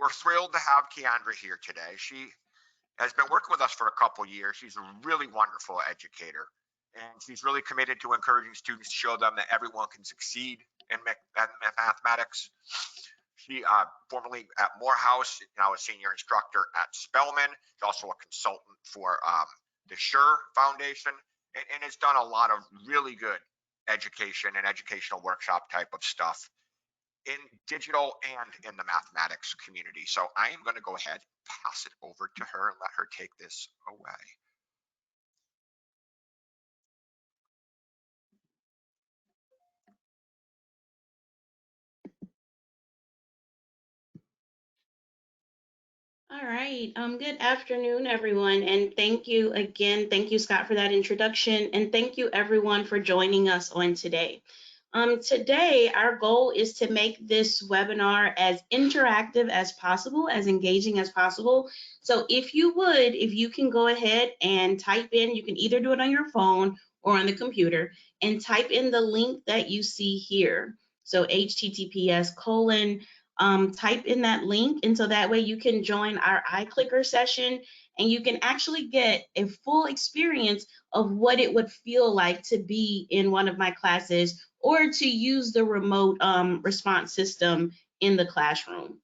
we're thrilled to have Kiandra here today. She has been working with us for a couple years. She's a really wonderful educator, and she's really committed to encouraging students to show them that everyone can succeed in mathematics. She formerly at Morehouse, now a senior instructor at Spelman. She's also a consultant for the Sure Foundation, and has done a lot of really good education and educational workshop type of stuff in digital and in the mathematics community. So I am going to go ahead and pass it over to her and let her take this away. All right. Good afternoon, everyone. And thank you again. Thank you, Scott, for that introduction. And thank you, everyone, for joining us on today. Today, our goal is to make this webinar as interactive as possible, as engaging as possible. So if you can go ahead and type in, you can either do it on your phone or on the computer, and type in the link that you see here. So https:// type in that link, and so that way you can join our iClicker session and you can actually get a full experience of what it would feel like to be in one of my classes or to use the remote response system in the classroom.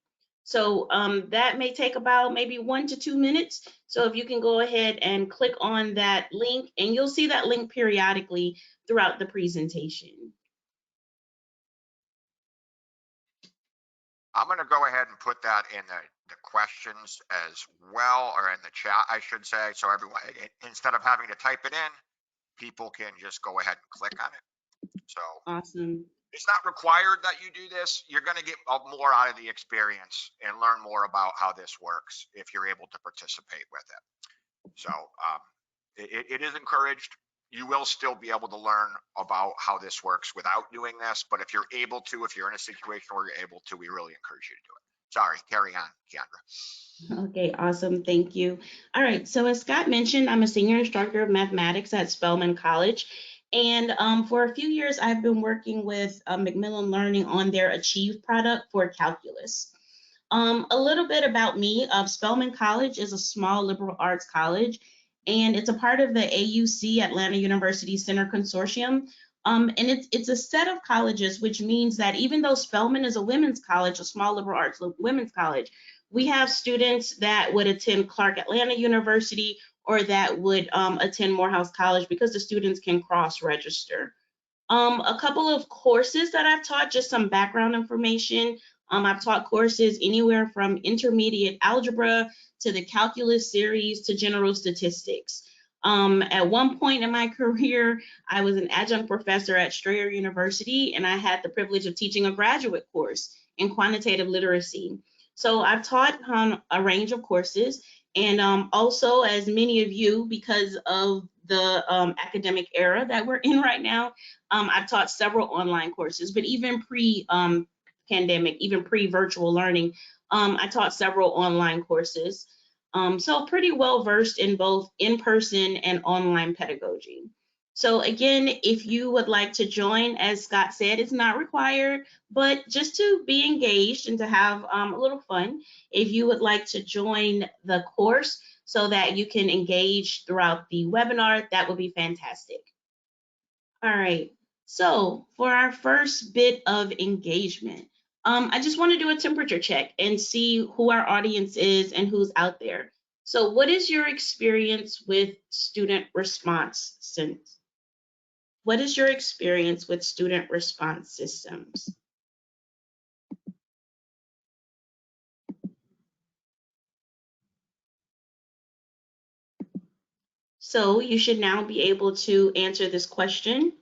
So that may take about maybe 1 to 2 minutes. So if you can go ahead and click on that link, and you'll see that link periodically throughout the presentation. I'm going to go ahead and put that in the questions as well, or in the chat, I should say. So everyone, instead of having to type it in, people can just go ahead and click on it. So awesome. It's not required that you do this. You're going to get more out of the experience and learn more about how this works if you're able to participate with it. So it is encouraged. You will still be able to learn about how this works without doing this, but if you're able to, if you're in a situation where you're able to, we really encourage you to do it. Sorry, carry on, Kiandra. Okay, awesome, thank you. All right, so as Scott mentioned, I'm a senior instructor of mathematics at Spelman College. And for a few years, I've been working with Macmillan Learning on their Achieve product for calculus. A little bit about me. Spelman College is a small liberal arts college, and it's a part of the AUC, Atlanta University Center Consortium. And it's a set of colleges, which means that even though Spelman is a women's college, a small liberal arts women's college, we have students that would attend Clark Atlanta University or that would attend Morehouse College because the students can cross-register. A couple of courses that I've taught, just some background information. I've taught courses anywhere from intermediate algebra to the calculus series to general statistics. At one point in my career, I was an adjunct professor at Strayer University, and I had the privilege of teaching a graduate course in quantitative literacy. So I've taught a range of courses, and also, as many of you, because of the academic era that we're in right now, I've taught several online courses, but even pre-pandemic, even pre-virtual learning, I taught several online courses. So pretty well versed in both in-person and online pedagogy. So again, if you would like to join, as Scott said, it's not required, but just to be engaged and to have a little fun, if you would like to join the course so that you can engage throughout the webinar, that would be fantastic. All right, so for our first bit of engagement, I just want to do a temperature check and see who our audience is and who's out there. So what is your experience with student response systems? What is your experience with student response systems? So you should now be able to answer this question.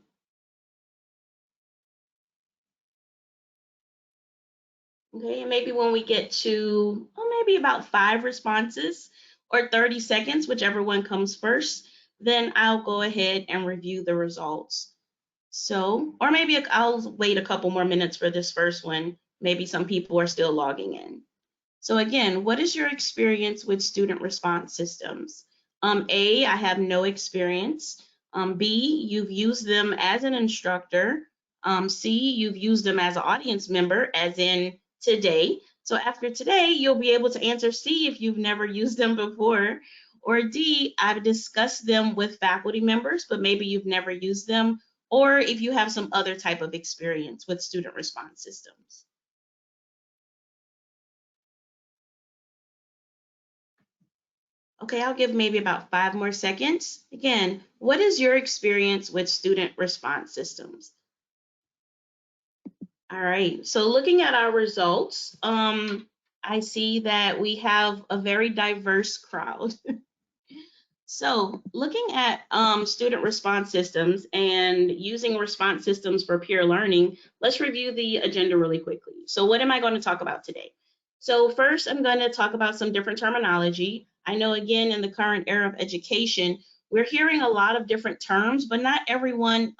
Okay, and maybe when we get to maybe about 5 responses or 30 seconds, whichever one comes first, then I'll go ahead and review the results. So, or maybe I'll wait a couple more minutes for this first one. Maybe some people are still logging in. So again, what is your experience with student response systems? A, I have no experience. B, you've used them as an instructor. C, you've used them as an audience member, as in today. So after today, you'll be able to answer C if you've never used them before, or D, I've discussed them with faculty members, but maybe you've never used them, or if you have some other type of experience with student response systems. Okay, I'll give maybe about 5 more seconds. Again, what is your experience with student response systems? All right, so looking at our results, I see that we have a very diverse crowd. So looking at student response systems and using response systems for peer learning, let's review the agenda really quickly. So what am I going to talk about today? So first, I'm going to talk about some different terminology. I know, again, in the current era of education, we're hearing a lot of different terms, but not everyone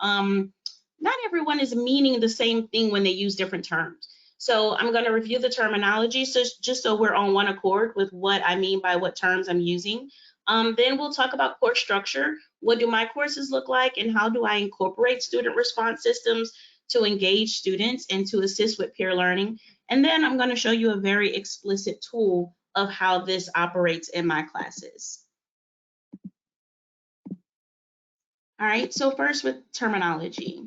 is meaning the same thing when they use different terms. So I'm going to review the terminology, so just so we're on one accord with what I mean by what terms I'm using. Then we'll talk about course structure. What do my courses look like, and how do I incorporate student response systems to engage students and to assist with peer learning? And then I'm going to show you a very explicit tool of how this operates in my classes. All right, so first with terminology.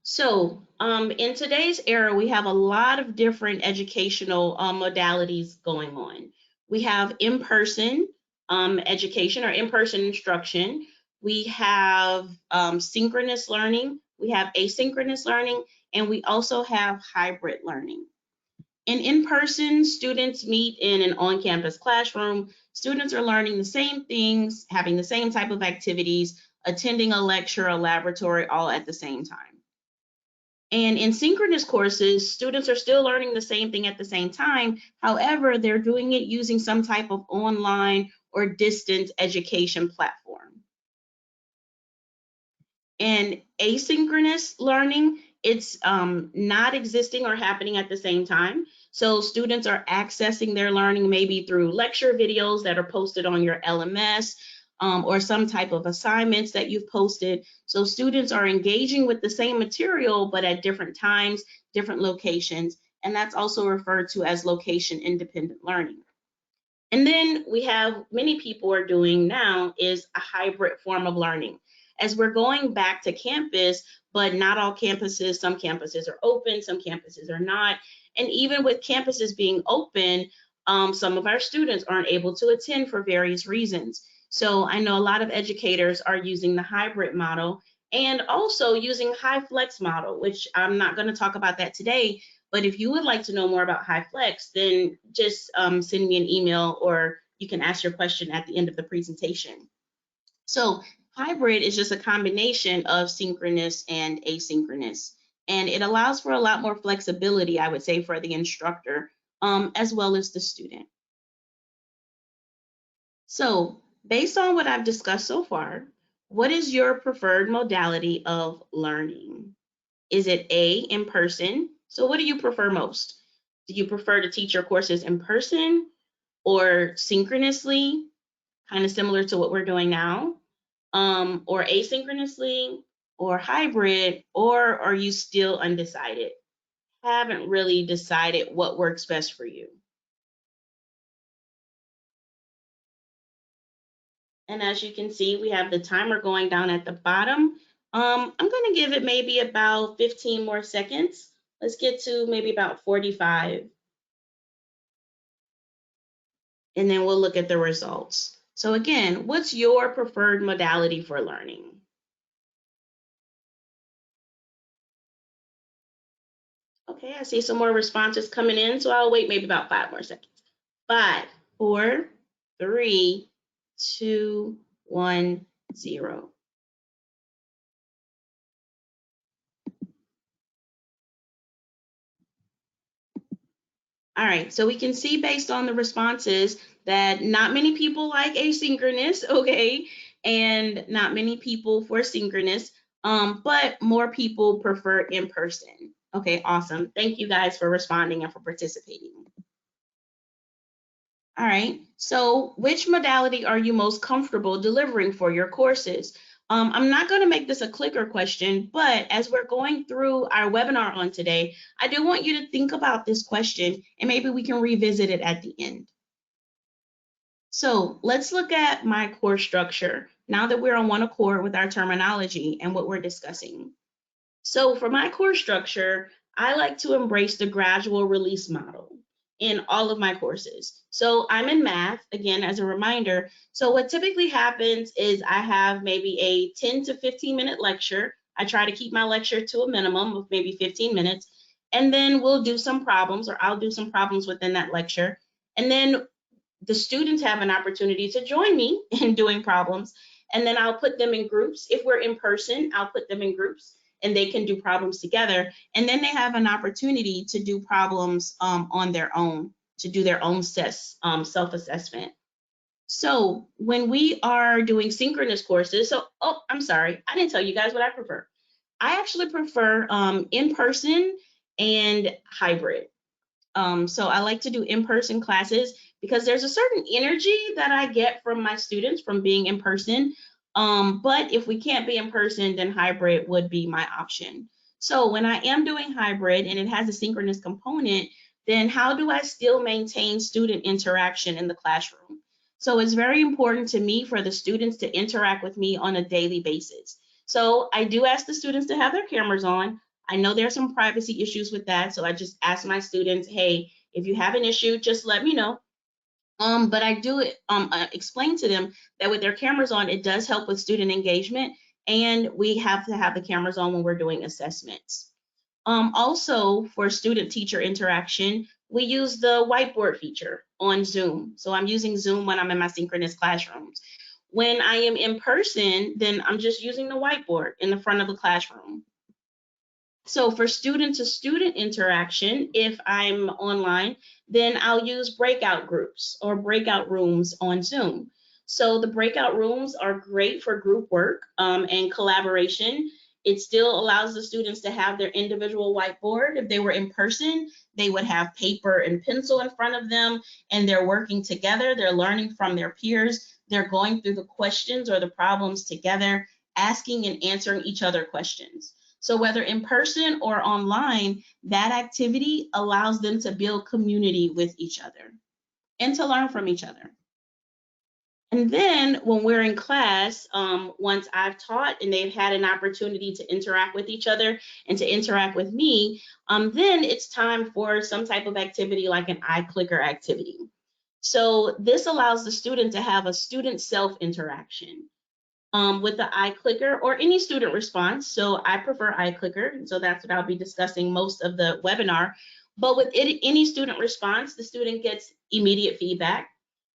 So in today's era, we have a lot of different educational modalities going on. We have in-person education or in-person instruction. We have synchronous learning. We have asynchronous learning, and we also have hybrid learning. In-person, students meet in an on-campus classroom. Students are learning the same things, having the same type of activities, attending a lecture, a laboratory, all at the same time. And in synchronous courses, students are still learning the same thing at the same time. However, they're doing it using some type of online or distance education platform. And asynchronous learning, it's not existing or happening at the same time. So students are accessing their learning maybe through lecture videos that are posted on your LMS, or some type of assignments that you've posted. So students are engaging with the same material, but at different times, different locations. And that's also referred to as location independent learning. And then we have many people are doing now is a hybrid form of learning. As we're going back to campus, but not all campuses, some campuses are open, some campuses are not. And even with campuses being open, some of our students aren't able to attend for various reasons. So I know a lot of educators are using the hybrid model and also using high flex model, which I'm not going to talk about that today. But if you would like to know more about high flex, then just send me an email, or you can ask your question at the end of the presentation. So hybrid is just a combination of synchronous and asynchronous. And it allows for a lot more flexibility, I would say, for the instructor, as well as the student. So based on what I've discussed so far, what is your preferred modality of learning? Is it A, in person? So what do you prefer most? Do you prefer to teach your courses in person or synchronously, kind of similar to what we're doing now, or asynchronously or hybrid, or are you still undecided? Haven't really decided what works best for you. And as you can see, we have the timer going down at the bottom. I'm going to give it maybe about 15 more seconds. Let's get to maybe about 45. And then we'll look at the results. So again, what's your preferred modality for learning? Okay, I see some more responses coming in, so I'll wait maybe about 5 more seconds. 5, 4, 3, 2, 1, 0. All right, so we can see based on the responses that not many people like asynchronous, okay, and not many people for synchronous, but more people prefer in person. Okay, awesome. Thank you guys for responding and for participating. All right, so which modality are you most comfortable delivering for your courses? I'm not going to make this a clicker question, but as we're going through our webinar on today, I do want you to think about this question and maybe we can revisit it at the end. So let's look at my course structure now that we're on one accord with our terminology and what we're discussing. So for my course structure, I like to embrace the gradual release model in all of my courses. So I'm in math, again, as a reminder. So what typically happens is I have maybe a 10 to 15 minute lecture. I try to keep my lecture to a minimum of maybe 15 minutes. And then we'll do some problems, or I'll do some problems within that lecture. And then the students have an opportunity to join me in doing problems. And then I'll put them in groups. If we're in person, I'll put them in groups and they can do problems together. And then they have an opportunity to do problems on their own, to do their own self-assessment. So when we are doing synchronous courses, I'm sorry, I didn't tell you guys what I prefer. I actually prefer in-person and hybrid. So I like to do in-person classes because there's a certain energy that I get from my students from being in person. But if we can't be in person, then hybrid would be my option. So when I am doing hybrid and it has a synchronous component, then how do I still maintain student interaction in the classroom? So it's very important to me for the students to interact with me on a daily basis. So I do ask the students to have their cameras on. I know there's some privacy issues with that, so I just ask my students, hey, if you have an issue, just let me know. But I do explain to them that with their cameras on, it does help with student engagement, and we have to have the cameras on when we're doing assessments. Also, for student-teacher interaction, we use the whiteboard feature on Zoom. So I'm using Zoom when I'm in my synchronous classrooms. When I am in person, then I'm just using the whiteboard in the front of the classroom. So for student-to-student interaction, if I'm online, then I'll use breakout groups or breakout rooms on Zoom. So the breakout rooms are great for group work and collaboration. It still allows the students to have their individual whiteboard. If they were in person, they would have paper and pencil in front of them, and they're working together. They're learning from their peers. They're going through the questions or the problems together, asking and answering each other questions. So whether in person or online, that activity allows them to build community with each other and to learn from each other. And then when we're in class, once I've taught and they've had an opportunity to interact with each other and to interact with me, then it's time for some type of activity like an iClicker activity. So this allows the student to have a student self-interaction. With the iClicker or any student response. So I prefer iClicker, so that's what I'll be discussing most of the webinar. But with any student response, the student gets immediate feedback,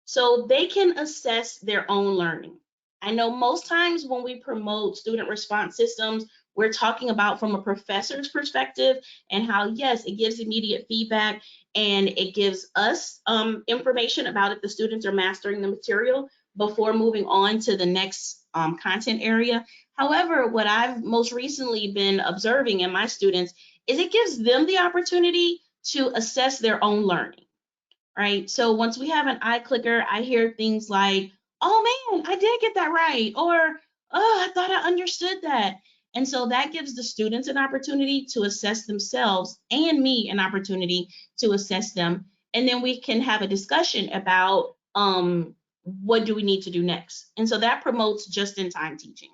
so they can assess their own learning. I know most times when we promote student response systems, we're talking about from a professor's perspective and how, yes, it gives immediate feedback and it gives us information about if the students are mastering the material before moving on to the next content area. However, what I've most recently been observing in my students is it gives them the opportunity to assess their own learning, right? So once we have an iClicker, I hear things like, oh man, I did get that right, or oh, I thought I understood that. And so that gives the students an opportunity to assess themselves and me an opportunity to assess them. And then we can have a discussion about what do we need to do next? And so that promotes just-in-time teaching.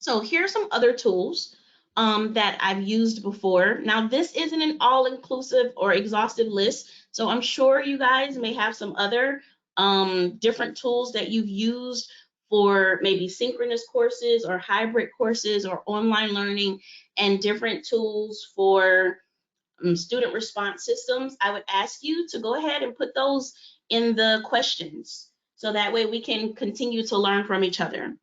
So here are some other tools that I've used before. Now, this isn't an all-inclusive or exhaustive list, so I'm sure you guys may have some other different tools that you've used for maybe synchronous courses or hybrid courses or online learning, and different tools for student response systems. I would ask you to go ahead and put those in the questions so that way we can continue to learn from each other.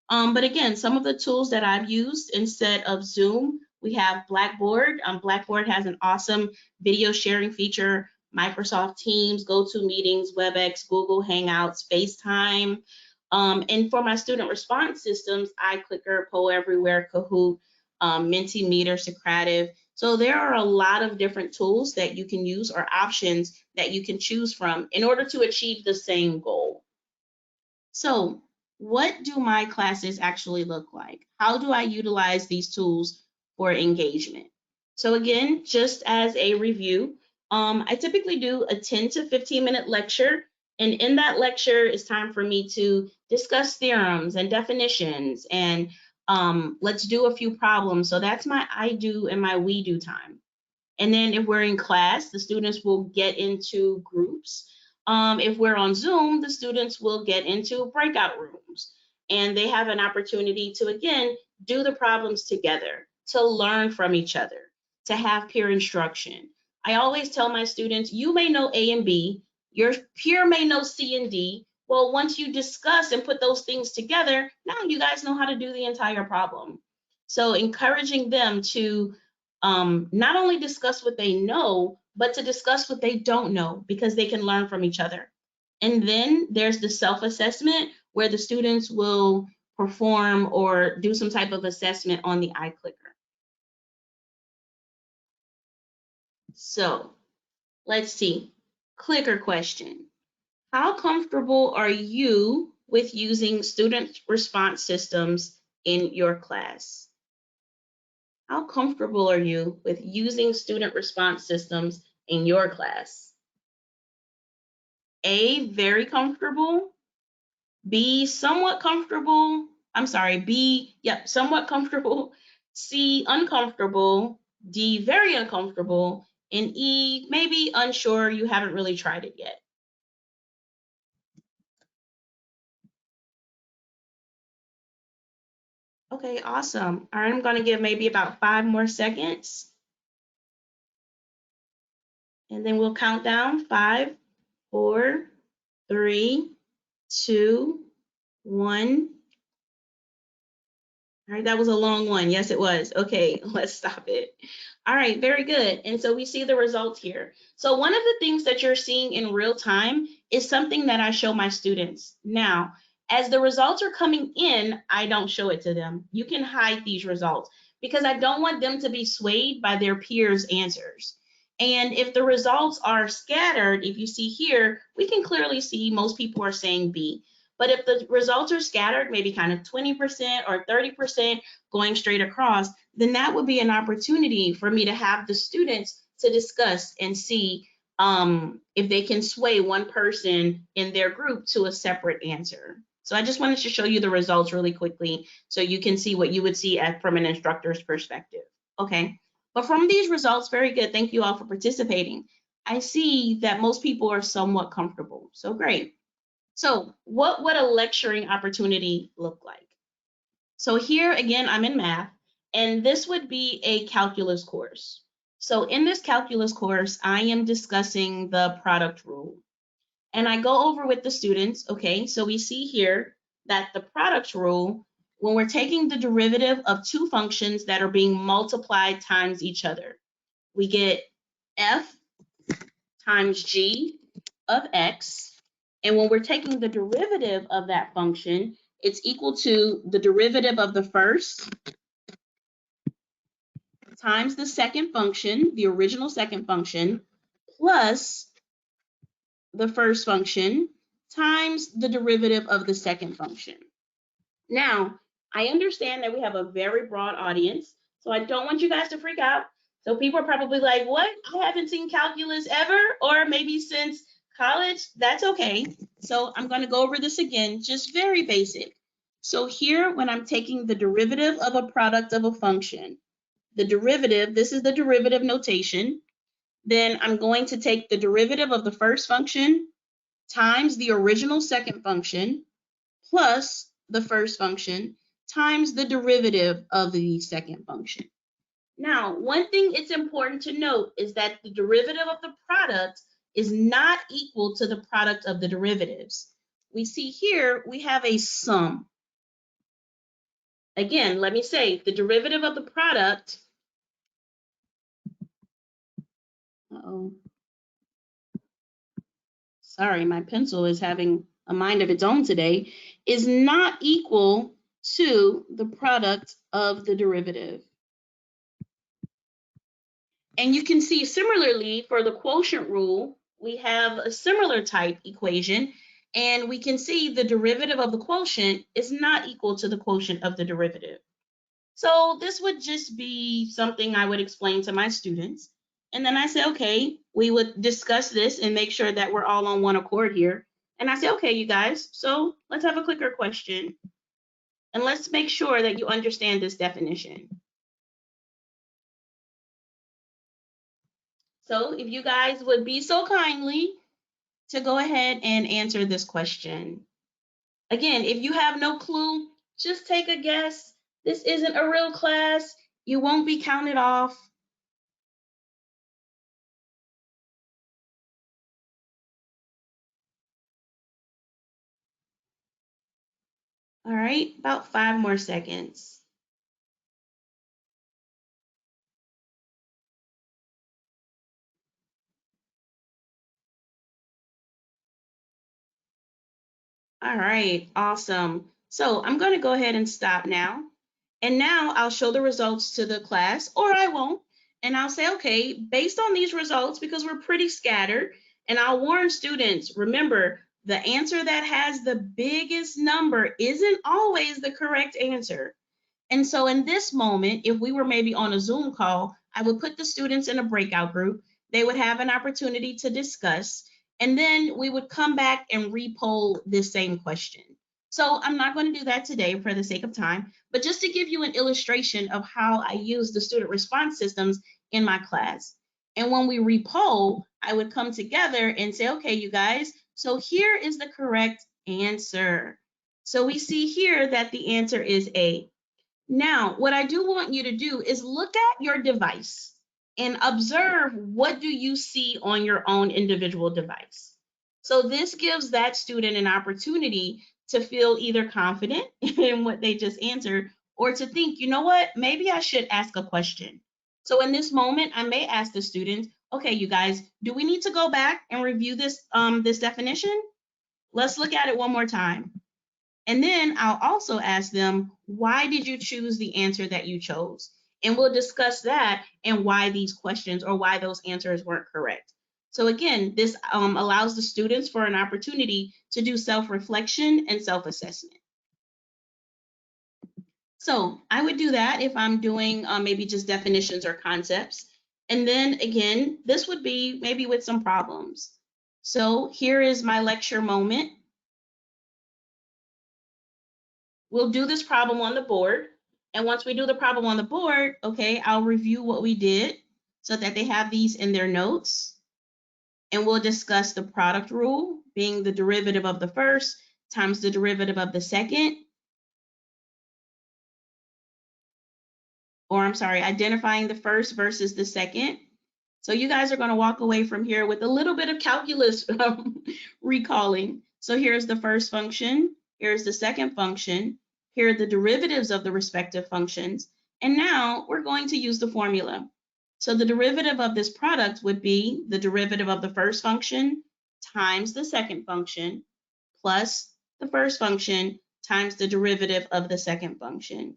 But again, some of the tools that I've used instead of Zoom, we have Blackboard. Blackboard has an awesome video sharing feature, Microsoft Teams, GoToMeetings, WebEx, Google Hangouts, FaceTime. And for my student response systems, iClicker, PoEverywhere, Kahoot, Mentimeter, Socrative. So there are a lot of different tools that you can use or options that you can choose from in order to achieve the same goal. So what do my classes actually look like? How do I utilize these tools for engagement? So again, just as a review, I typically do a 10 to 15-minute lecture. And in that lecture, it's time for me to discuss theorems and definitions, and let's do a few problems. So that's my I do and my we do time. And then if we're in class, the students will get into groups. If we're on Zoom, the students will get into breakout rooms. And they have an opportunity to, again, do the problems together, to learn from each other, to have peer instruction. I always tell my students, you may know A and B, your peer may know C and D. Well, once you discuss and put those things together, now you guys know how to do the entire problem. So encouraging them to not only discuss what they know, but to discuss what they don't know, because they can learn from each other. And then there's the self-assessment, where the students will perform or do some type of assessment on the iClicker. So let's see. Clicker question. How comfortable are you with using student response systems in your class? How comfortable are you with using student response systems in your class? A, very comfortable. B, somewhat comfortable. I'm sorry, B, yep, somewhat comfortable. C, uncomfortable. D, very uncomfortable. And E, maybe unsure, you haven't really tried it yet. Okay, awesome. All right, I'm going to give maybe about 5 more seconds. And then we'll count down 5, 4, 3, 2, 1. All right, that was a long one. Yes, it was. Okay, let's stop it. All right, very good. And so we see the results here. So one of the things that you're seeing in real time is something that I show my students. Now, as the results are coming in, I don't show it to them. You can hide these results because I don't want them to be swayed by their peers' answers. And if the results are scattered, if you see here, we can clearly see most people are saying B. But if the results are scattered, maybe kind of 20% or 30% going straight across, then that would be an opportunity for me to have the students to discuss and see if they can sway one person in their group to a separate answer. So I just wanted to show you the results really quickly so you can see what you would see from an instructor's perspective. Okay, but from these results, very good. Thank you all for participating. I see that most people are somewhat comfortable. So great. So what would a lecturing opportunity look like? So here again, I'm in math, and this would be a calculus course. So in this calculus course, I am discussing the product rule. And I go over with the students, okay, so we see here that the product rule, when we're taking the derivative of two functions that are being multiplied times each other, we get f times g of x. And when we're taking the derivative of that function, it's equal to the derivative of the first times the second function, the original second function, plus the first function times the derivative of the second function. Now, I understand that we have a very broad audience, so I don't want you guys to freak out. So people are probably like, what? I haven't seen calculus ever, or maybe since college. That's okay. So I'm going to go over this again, just very basic. So here, when I'm taking the derivative of a product of a function, the derivative, this is the derivative notation, then I'm going to take the derivative of the first function times the original second function plus the first function times the derivative of the second function. Now, one thing it's important to note is that the derivative of the product is not equal to the product of the derivatives. We see here we have a sum. Again, let me say the derivative of the product. Sorry, my pencil is having a mind of its own today, is not equal to the product of the derivative. And you can see similarly for the quotient rule, we have a similar type equation. And we can see the derivative of the quotient is not equal to the quotient of the derivative. So this would just be something I would explain to my students. And then I say, okay, we would discuss this and make sure that we're all on one accord here. And I say, okay, you guys, so let's have a clicker question. And let's make sure that you understand this definition. So if you guys would be so kindly to go ahead and answer this question. Again, if you have no clue, just take a guess. This isn't a real class. You won't be counted off. All right, about 5 more seconds. All right, awesome. So I'm going to go ahead and stop now. And now I'll show the results to the class, or I won't. And I'll say, okay, based on these results, because we're pretty scattered, and I'll warn students, remember, the answer that has the biggest number isn't always the correct answer. And so in this moment, if we were maybe on a Zoom call, I would put the students in a breakout group. They would have an opportunity to discuss, and then we would come back and repoll this same question. So I'm not going to do that today for the sake of time, but just to give you an illustration of how I use the student response systems in my class. And when we repoll, I would come together and say, okay, you guys, so here is the correct answer. So we see here that the answer is A. Now, what I do want you to do is look at your device and observe what do you see on your own individual device. So this gives that student an opportunity to feel either confident in what they just answered or to think, you know what, maybe I should ask a question. So in this moment, I may ask the student, okay, you guys, do we need to go back and review this definition? Let's look at it one more time. And then I'll also ask them, why did you choose the answer that you chose? And we'll discuss that and why these questions or why those answers weren't correct. So again, this allows the students for an opportunity to do self-reflection and self-assessment. So I would do that if I'm doing maybe just definitions or concepts. And then again, this would be maybe with some problems. So here is my lecture moment. We'll do this problem on the board. And once we do the problem on the board, okay, I'll review what we did so that they have these in their notes. And we'll discuss the product rule, being the derivative of the first times the derivative of the second. Or I'm sorry, identifying the first versus the second. So you guys are going to walk away from here with a little bit of calculus recalling. So here's the first function. Here's the second function. Here are the derivatives of the respective functions. And now we're going to use the formula. So the derivative of this product would be the derivative of the first function times the second function plus the first function times the derivative of the second function.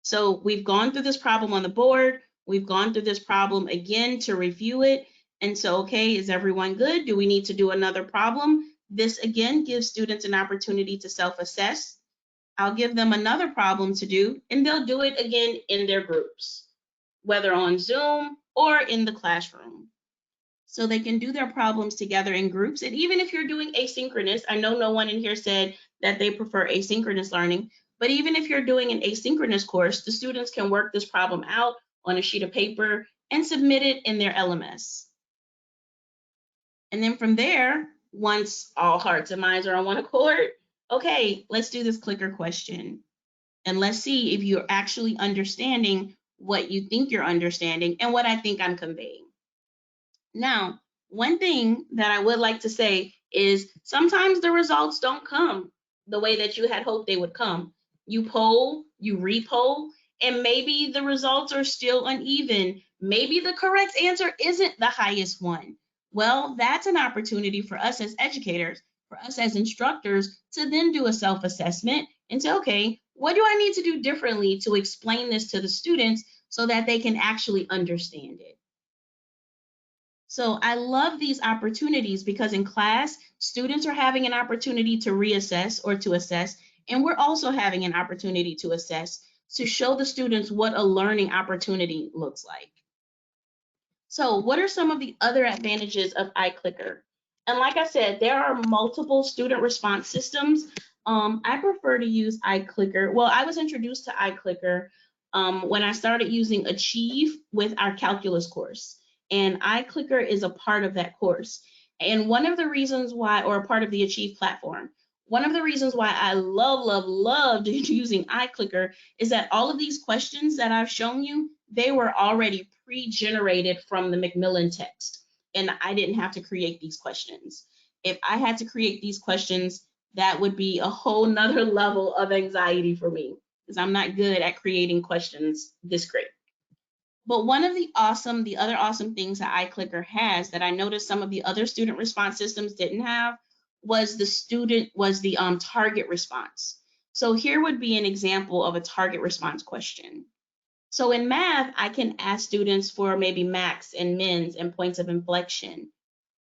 So we've gone through this problem on the board. We've gone through this problem again to review it. And so, okay, is everyone good? Do we need to do another problem? This again gives students an opportunity to self-assess. I'll give them another problem to do, and they'll do it again in their groups, whether on Zoom or in the classroom. So they can do their problems together in groups. And even if you're doing asynchronous, I know no one in here said that they prefer asynchronous learning, but even if you're doing an asynchronous course, the students can work this problem out on a sheet of paper and submit it in their LMS. And then from there, once all hearts and minds are on one accord, okay, let's do this clicker question. And let's see if you're actually understanding what you think you're understanding and what I think I'm conveying. Now, one thing that I would like to say is sometimes the results don't come the way that you had hoped they would come. You poll, you repoll, and maybe the results are still uneven. Maybe the correct answer isn't the highest one. Well, that's an opportunity for us as educators, for us as instructors to then do a self-assessment and say, okay, what do I need to do differently to explain this to the students so that they can actually understand it? So I love these opportunities because in class, students are having an opportunity to reassess or to assess, and we're also having an opportunity to assess to show the students what a learning opportunity looks like. So what are some of the other advantages of iClicker? And like I said, there are multiple student response systems. I prefer to use iClicker. Well, I was introduced to iClicker when I started using Achieve with our calculus course. And iClicker is a part of that course. And one of the reasons why, or a part of the Achieve platform, one of the reasons why I loved using iClicker is that all of these questions that I've shown you, they were already pre-generated from the Macmillan text, and I didn't have to create these questions. If I had to create these questions, that would be a whole nother level of anxiety for me because I'm not good at creating questions this great. But one of the other awesome things that iClicker has that I noticed some of the other student response systems didn't have was the target response. So here would be an example of a target response question. So in math, I can ask students for maybe max and mins and points of inflection.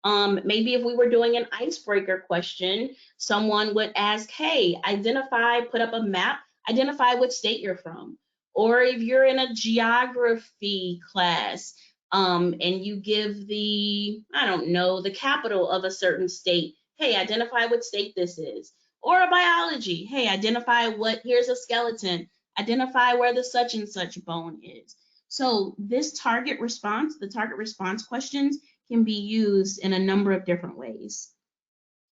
Maybe if we were doing an icebreaker question, someone would ask, hey, put up a map, identify what state you're from. Or if you're in a geography class and you give the capital of a certain state, hey, identify what state this is. Or a biology, hey, here's a skeleton, identify where the such and such bone is. So the target response questions can be used in a number of different ways.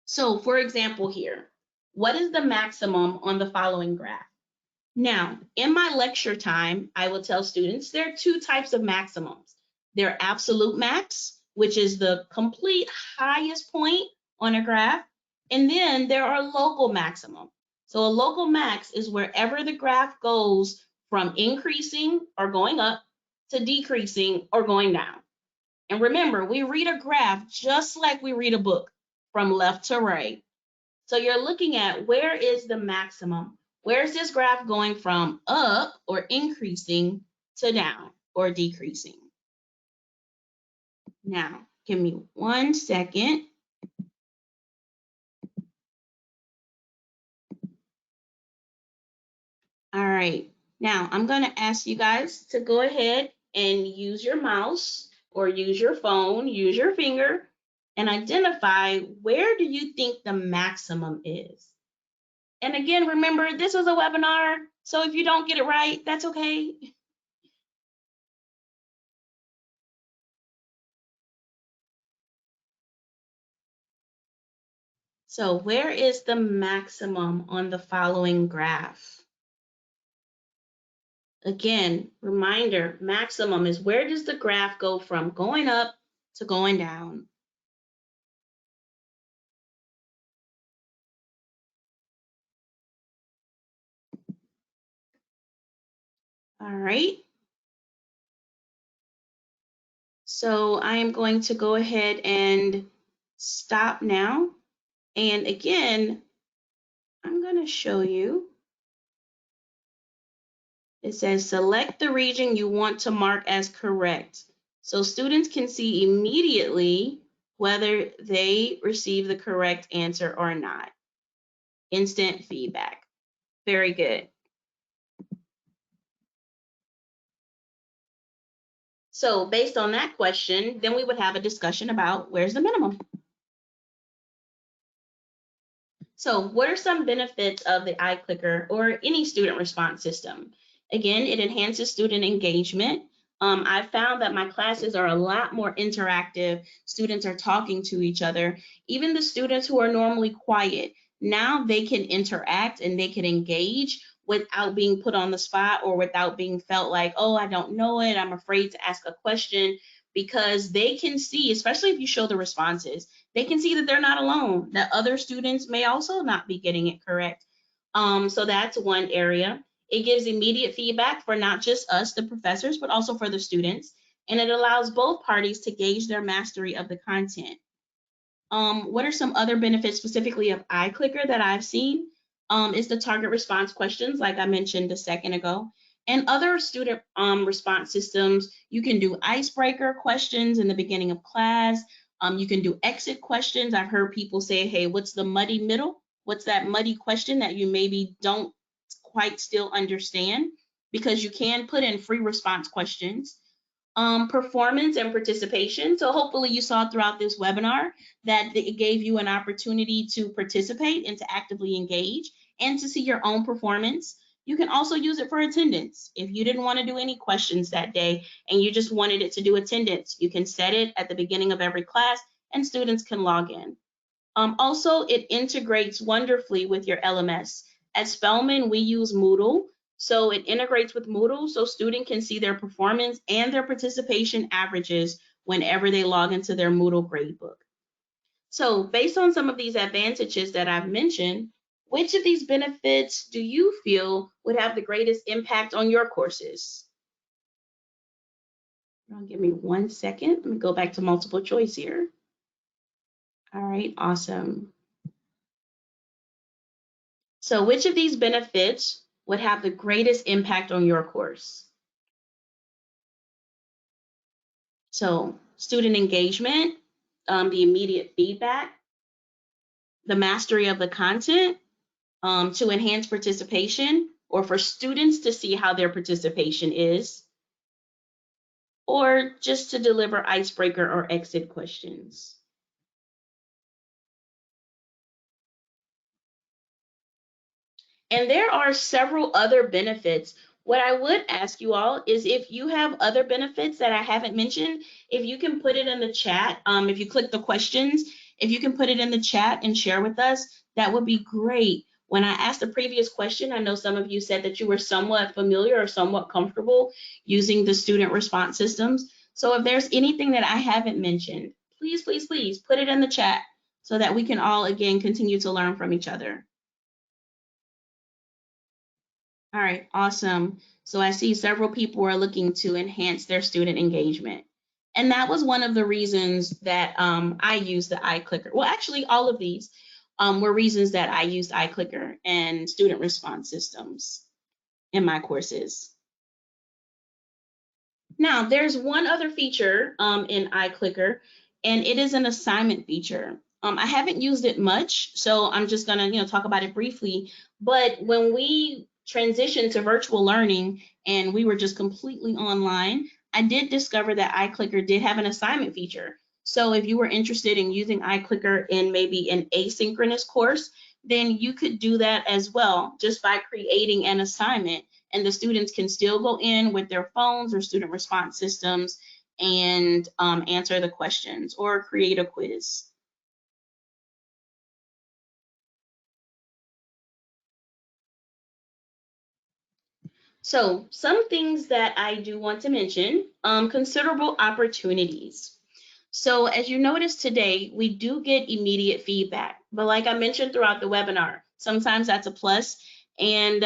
So for example here, what is the maximum on the following graph? Now, in my lecture time, I will tell students there are two types of maximums. They're absolute max, which is the complete highest point on a graph, and then there are local maximum. So a local max is wherever the graph goes from increasing or going up to decreasing or going down. And remember, we read a graph just like we read a book, from left to right. So you're looking at where is the maximum? Where's this graph going from up or increasing to down or decreasing? Now, give me 1 second. All right. Now, I'm going to ask you guys to go ahead and use your mouse or use your phone, use your finger, and identify where do you think the maximum is. And again, remember, this was a webinar, so if you don't get it right, that's okay. So where is the maximum on the following graph? Again, reminder, maximum is where does the graph go from going up to going down? All right. So I am going to go ahead and stop now. And again, I'm going to show you. It says select the region you want to mark as correct. So students can see immediately whether they receive the correct answer or not. Instant feedback. Very good. So based on that question, then we would have a discussion about where's the minimum. So what are some benefits of the iClicker or any student response system? Again, it enhances student engagement. I found that my classes are a lot more interactive. Students are talking to each other. Even the students who are normally quiet, now they can interact and they can engage without being put on the spot or without being felt like, oh, I don't know it, I'm afraid to ask a question, because they can see, especially if you show the responses, they can see that they're not alone, that other students may also not be getting it correct. So that's one area. It gives immediate feedback for not just us, the professors, but also for the students. And it allows both parties to gauge their mastery of the content. What are some other benefits specifically of iClicker that I've seen? Is the target response questions, like I mentioned a second ago. And other student response systems, you can do icebreaker questions in the beginning of class. You can do exit questions. I've heard people say, hey, what's the muddy middle? What's that muddy question that you maybe don't quite still understand? Because you can put in free response questions. Performance and participation. So hopefully you saw throughout this webinar that it gave you an opportunity to participate and to actively engage and to see your own performance. You can also use it for attendance. If you didn't want to do any questions that day and you just wanted it to do attendance, you can set it at the beginning of every class and students can log in. Also, it integrates wonderfully with your LMS. At Spelman, we use Moodle. So it integrates with Moodle so students can see their performance and their participation averages whenever they log into their Moodle gradebook. So based on some of these advantages that I've mentioned, which of these benefits do you feel would have the greatest impact on your courses? Give me 1 second. Let me go back to multiple choice here. All right, awesome. So which of these benefits would have the greatest impact on your course? So student engagement, the immediate feedback, the mastery of the content, to enhance participation, or for students to see how their participation is, or just to deliver icebreaker or exit questions. And there are several other benefits. What I would ask you all is if you have other benefits that I haven't mentioned, if you can put it in the chat, if you click the questions, if you can put it in the chat and share with us, that would be great. When I asked the previous question, I know some of you said that you were somewhat familiar or somewhat comfortable using the student response systems. So if there's anything that I haven't mentioned, please, please, please put it in the chat so that we can all, again, continue to learn from each other. All right, awesome. So I see several people are looking to enhance their student engagement. And that was one of the reasons that I used the iClicker. Well, actually, all of these were reasons that I used iClicker and student response systems in my courses. Now, there's one other feature in iClicker, and it is an assignment feature. I haven't used it much, so I'm just gonna talk about it briefly. But when we transitioned to virtual learning and we were just completely online, I did discover that iClicker did have an assignment feature. So if you were interested in using iClicker in maybe an asynchronous course, then you could do that as well, just by creating an assignment. And the students can still go in with their phones or student response systems and answer the questions or create a quiz. So some things that I do want to mention, considerable opportunities. So as you notice today, we do get immediate feedback, but like I mentioned throughout the webinar, sometimes that's a plus and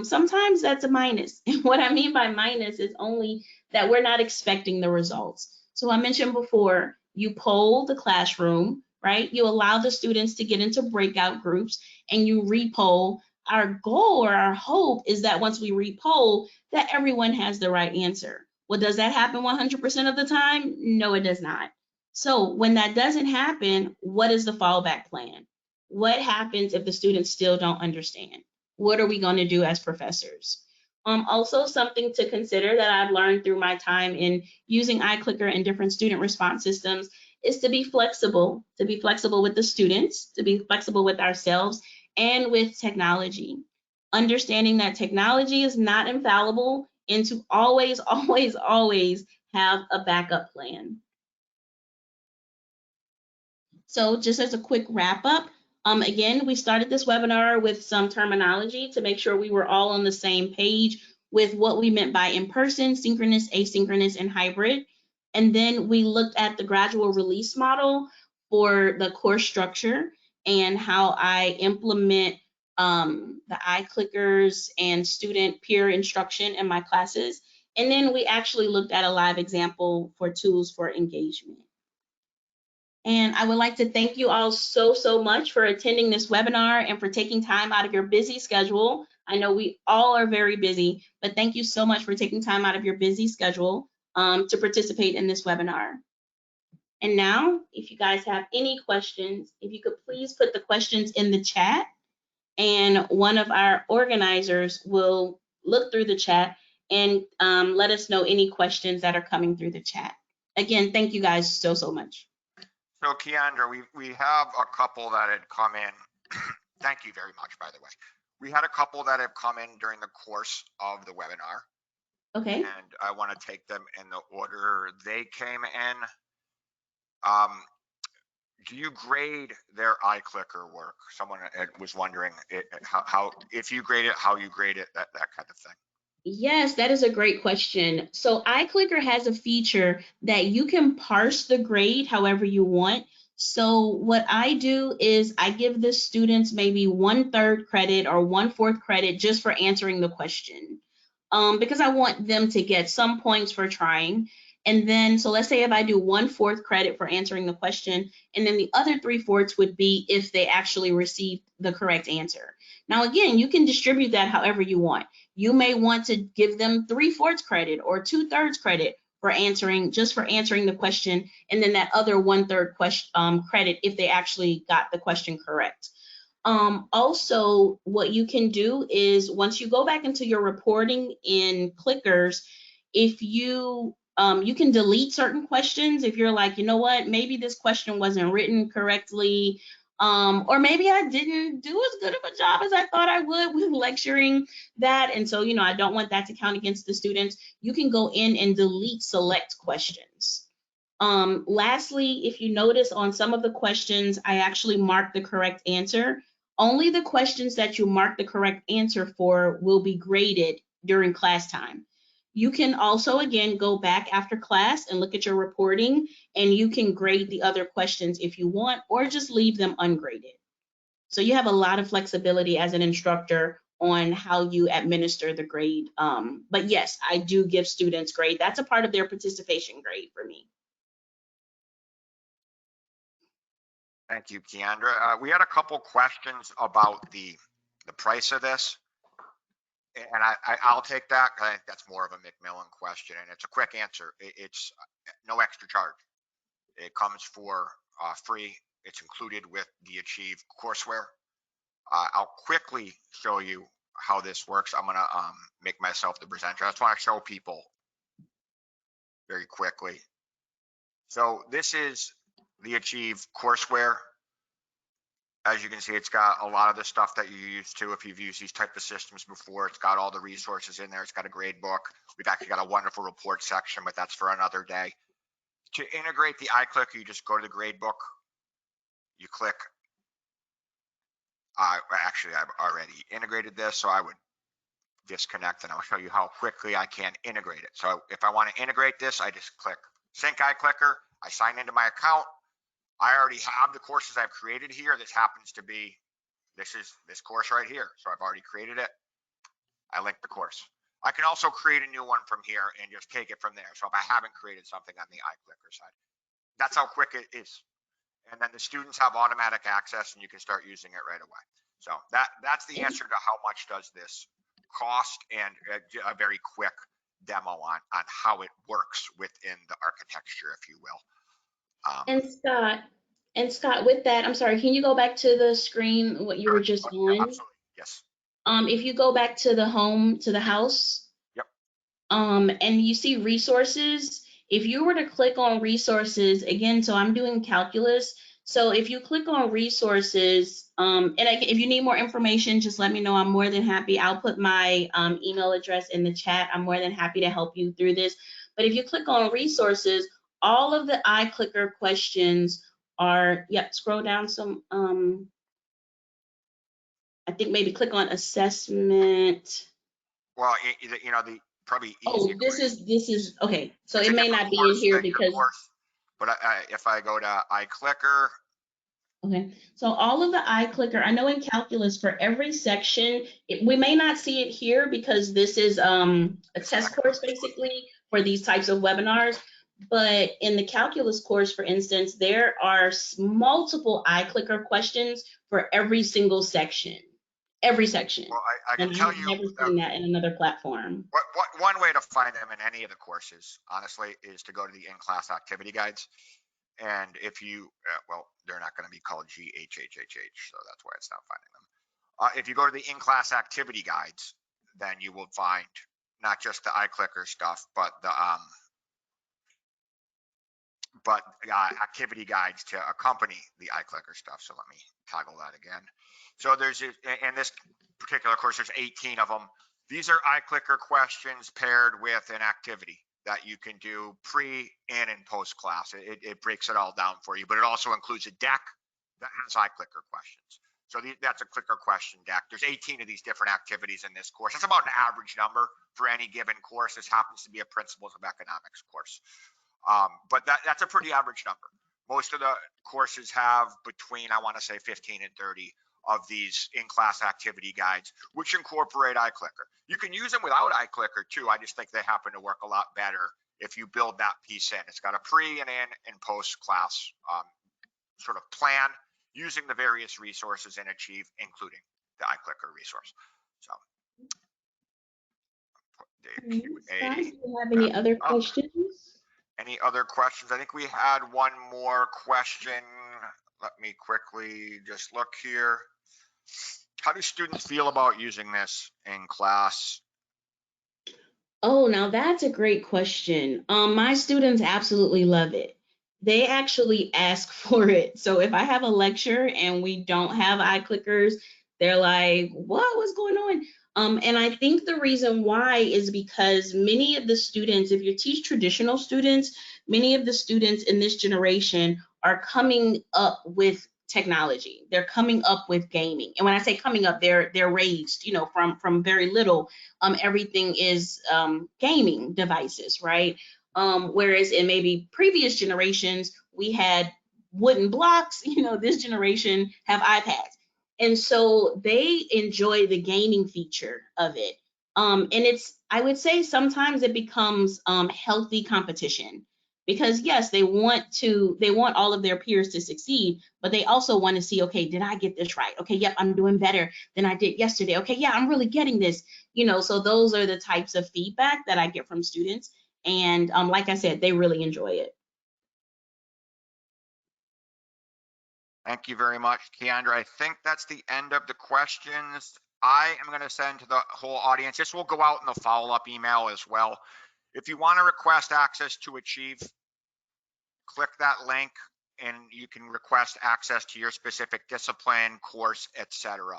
sometimes that's a minus. And what I mean by minus is only that we're not expecting the results. So I mentioned before, you poll the classroom, right? You allow the students to get into breakout groups and you repoll. Our goal or our hope is that once we repoll, that everyone has the right answer. Well, does that happen 100% of the time? No, it does not. So when that doesn't happen, what is the fallback plan? What happens if the students still don't understand? What are we going to do as professors? Also, something to consider that I've learned through my time in using iClicker and different student response systems is to be flexible with the students, to be flexible with ourselves, and with technology. Understanding that technology is not infallible and to always, always, always have a backup plan. So just as a quick wrap up, again, we started this webinar with some terminology to make sure we were all on the same page with what we meant by in-person, synchronous, asynchronous, and hybrid. And then we looked at the gradual release model for the course structure and how I implement the iClickers and student peer instruction in my classes. And then we actually looked at a live example for tools for engagement. And I would like to thank you all so much for attending this webinar and for taking time out of your busy schedule I know we all are very busy, but thank you so much for taking time out of your busy schedule to participate in this webinar. And now, if you guys have any questions, if you could please put the questions in the chat, and one of our organizers will look through the chat and let us know any questions that are coming through the chat. Again, thank you guys so much. So Kiandra, we have a couple that had come in. Thank you very much, by the way. We had a couple that have come in during the course of the webinar. Okay. And I want to take them in the order they came in. Do you grade their iClicker work? Someone was wondering how if you grade it, how you grade it, that kind of thing. Yes, that is a great question. So iClicker has a feature that you can parse the grade however you want. So what I do is I give the students maybe 1/3 credit or 1/4 credit just for answering the question, because I want them to get some points for trying. And then, so let's say if I do 1/4 credit for answering the question, and then the other 3/4 would be if they actually received the correct answer. Now, again, you can distribute that however you want. You may want to give them 3/4 credit or 2/3 credit for answering, just for answering the question, and then that other 1/3 question, credit if they actually got the question correct. Also, what you can do is once you go back into your reporting in Clickers, if you you can delete certain questions if you're like, you know what, maybe this question wasn't written correctly, or maybe I didn't do as good of a job as I thought I would with lecturing that, and so I don't want that to count against the students. You can go in and delete select questions. Lastly, if you notice on some of the questions, I actually marked the correct answer. Only the questions that you mark the correct answer for will be graded during class time. You can also, again, go back after class and look at your reporting, and you can grade the other questions if you want, or just leave them ungraded. So you have a lot of flexibility as an instructor on how you administer the grade. But yes, I do give students grade. That's a part of their participation grade for me. Thank you, Kiandra. We had a couple questions about the price of this. And I'll take that. I think that's more of a McMillan question, and it's a quick answer. It's no extra charge. It comes for free. It's included with the Achieve courseware. I'll quickly show you how this works. I'm gonna make myself the presenter. I just want to show people very quickly. So this is the Achieve courseware. As you can see, it's got a lot of the stuff that you're used to if you've used these type of systems before. It's got all the resources in there. It's got a grade book. We've actually got a wonderful report section, but that's for another day. To integrate the iClicker, you just go to the grade book. You click. Actually, I've already integrated this, so I would disconnect, and I'll show you how quickly I can integrate it. So if I want to integrate this, I just click Sync iClicker. I sign into my account. I already have the courses I've created here. This happens to be, this course right here. So I've already created it. I link the course. I can also create a new one from here and just take it from there. So if I haven't created something on the iClicker side, that's how quick it is. And then the students have automatic access and you can start using it right away. So that's the answer to how much does this cost, and a very quick demo on how it works within the architecture, if you will. And Scott, with that, I'm sorry, can you go back to the screen, what you were just on? Absolutely, yes. If you go back to the home, to the house. Yep. And you see resources, if you were to click on resources, again, so I'm doing calculus. So if you click on resources, and if you need more information, just let me know. I'm more than happy. I'll put my email address in the chat. I'm more than happy to help you through this. But if you click on resources, all of the iClicker questions are, scroll down some, I think maybe click on assessment. Well, the probably easy. This is okay. So it may not be in here because. But if I go to iClicker. Okay, so all of the iClicker, I know in calculus for every section, we may not see it here because this is a test course basically for these types of webinars. But in the calculus course, for instance, there are multiple iClicker questions for every single section. every section. Well, I can And tell I've you never seen that in another platform. one way to find them in any of the courses, honestly, is to go to the in-class activity guides. And if you, well, they're not going to be called GHHHH, so that's why it's not finding them. If you go to the in-class activity guides, then you will find not just the iClicker stuff, but the activity guides to accompany the iClicker stuff. So let me toggle that again. So there's, in this particular course, there's 18 of them. These are iClicker questions paired with an activity that you can do pre, in, and post class. It breaks it all down for you, but it also includes a deck that has iClicker questions. So that's a clicker question deck. There's 18 of these different activities in this course. That's about an average number for any given course. This happens to be a Principles of Economics course. But that's a pretty average number. Most of the courses have between, I want to say, 15 and 30 of these in-class activity guides, which incorporate iClicker. You can use them without iClicker too. I just think they happen to work a lot better if you build that piece in. It's got a pre and in and post-class sort of plan using the various resources in Achieve, including the iClicker resource. So, put the Scott, QA do you have any other up. questions? Any other questions? I think we had one more question. Let me quickly just look here. How do students feel about using this in class? Oh, now that's a great question. My students absolutely love it. They actually ask for it. So if I have a lecture and we don't have iClickers, they're like, what's going on? And I think the reason why is because many of the students, if you teach traditional students, many of the students in this generation are coming up with technology. They're coming up with gaming. And when I say coming up, they're raised, from very little. Everything is gaming devices, right? Whereas in maybe previous generations, we had wooden blocks, this generation have iPads. And so they enjoy the gaming feature of it. And I would say sometimes it becomes healthy competition because yes, they want all of their peers to succeed, but they also want to see, okay, did I get this right? Okay, yep, I'm doing better than I did yesterday. Okay, yeah, I'm really getting this, so those are the types of feedback that I get from students. And like I said, they really enjoy it. Thank you very much, Kiandra. I think that's the end of the questions. I am going to send to the whole audience. This will go out in the follow-up email as well. If you want to request access to Achieve, click that link and you can request access to your specific discipline, course, etc.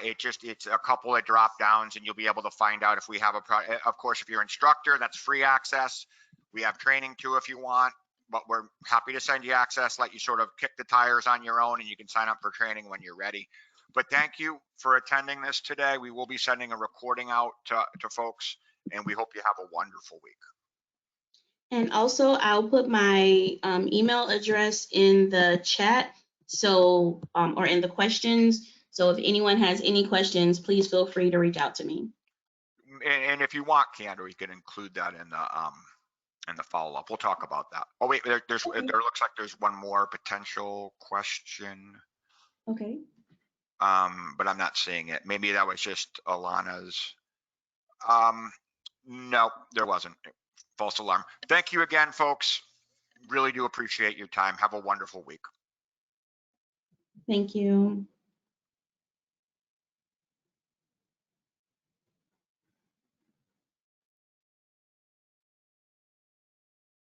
It's a couple of drop downs and you'll be able to find out if we have of course, if you're an instructor, that's free access. We have training too if you want, but we're happy to send you access, let you sort of kick the tires on your own and you can sign up for training when you're ready. But thank you for attending this today. We will be sending a recording out to folks and we hope you have a wonderful week. And also I'll put my email address in the chat. So, or in the questions. So if anyone has any questions, please feel free to reach out to me. And if you want, Kiandra, you can include that in the follow-up. We'll talk about that. Oh wait, there looks like there's one more potential question. Okay. But I'm not seeing it. Maybe that was just Alana's. No, there wasn't. False alarm. Thank you again, folks. Really do appreciate your time. Have a wonderful week. Thank you.